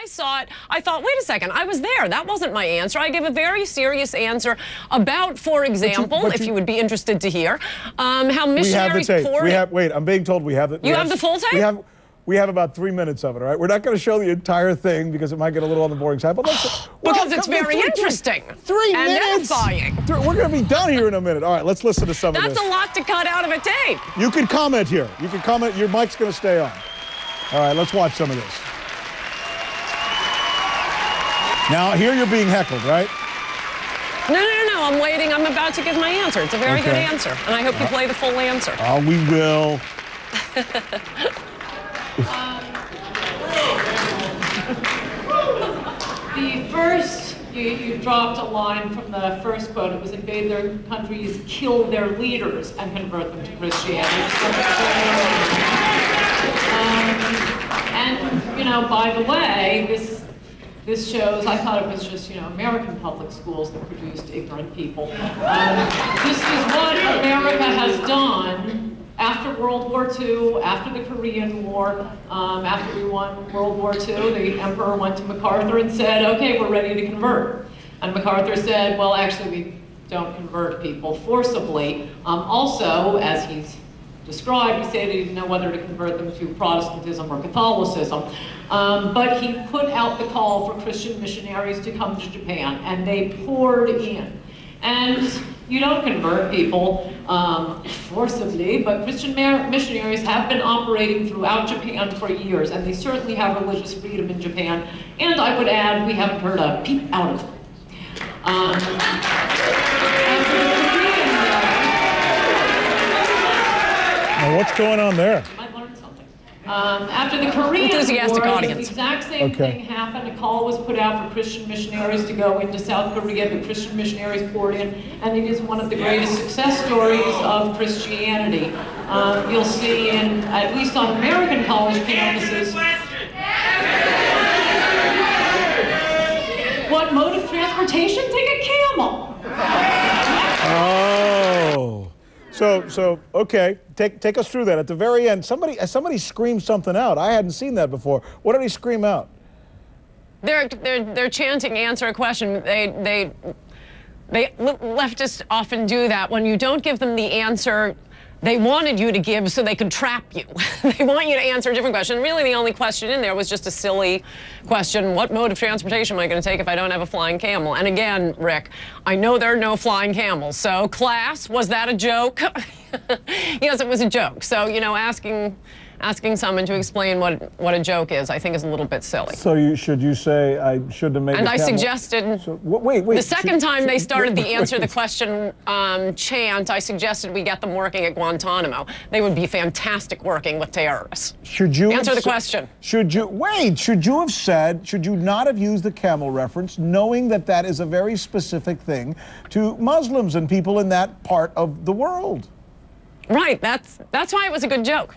I saw it, I thought, wait a second, I was there. That wasn't my answer. I give a very serious answer about, for example, if you would be interested to hear, how missionaries poured... Wait, I'm being told we have it. You have the full tape? We have about 3 minutes of it, all right? We're not going to show the entire thing because it might get a little on the boring side, but let's... Because it's very interesting. 3 minutes? Edifying. We're going to be done here in a minute. All right, let's listen to some of this. That's a lot to cut out of a tape. You can comment here. You can comment. Your mic's going to stay on. All right, let's watch some of this. Now, here you're being heckled, right? No. I'm waiting. I'm about to give my answer. It's a very good answer. And I hope you play the full answer. Oh, we will. The first, you dropped a line from the first quote. It was invade their countries, kill their leaders, and convert them to Christianity. And, you know, by the way, this shows, I thought it was just, you know, American public schools that produced ignorant people. This is what America has done after World War II, after the Korean War, after we won World War II, the emperor went to MacArthur and said, okay, we're ready to convert. And MacArthur said, well, actually, we don't convert people forcibly. Also, as he's described, he said he didn't know whether to convert them to Protestantism or Catholicism. But he put out the call for Christian missionaries to come to Japan, and they poured in. And you don't convert people forcibly, but Christian missionaries have been operating throughout Japan for years, and they certainly have religious freedom in Japan. And I would add, we haven't heard a peep out of them. Now, what's going on there? After the Korean War, the exact same thing happened. A call was put out for Christian missionaries to go into South Korea. The Christian missionaries poured in, and it is one of the greatest success stories of Christianity. You'll see in, at least on American college campuses, what mode of transportation? Take a camel. Oh. So okay, take us through that. At the very end, somebody screamed something out. I hadn't seen that before. What did he scream out? They're chanting answer a question. Leftists often do that. When you don't give them the answer they wanted you to give so they could trap you. They want you to answer a different question. Really, the only question in there was just a silly question. What mode of transportation am I going to take if I don't have a flying camel? And again, Rick, I know there are no flying camels. So, class, was that a joke? Yes, it was a joke. So, you know, asking someone to explain what a joke is, I think is a little bit silly. So should you say I should have made and a I camel? Suggested, so, wait, the second time they started the answer the question chant, I suggested we get them working at Guantanamo. They would be fantastic working with terrorists. Should you answer the question? Should you have said, should you not have used the camel reference, knowing that that is a very specific thing to Muslims and people in that part of the world? Right, that's why it was a good joke.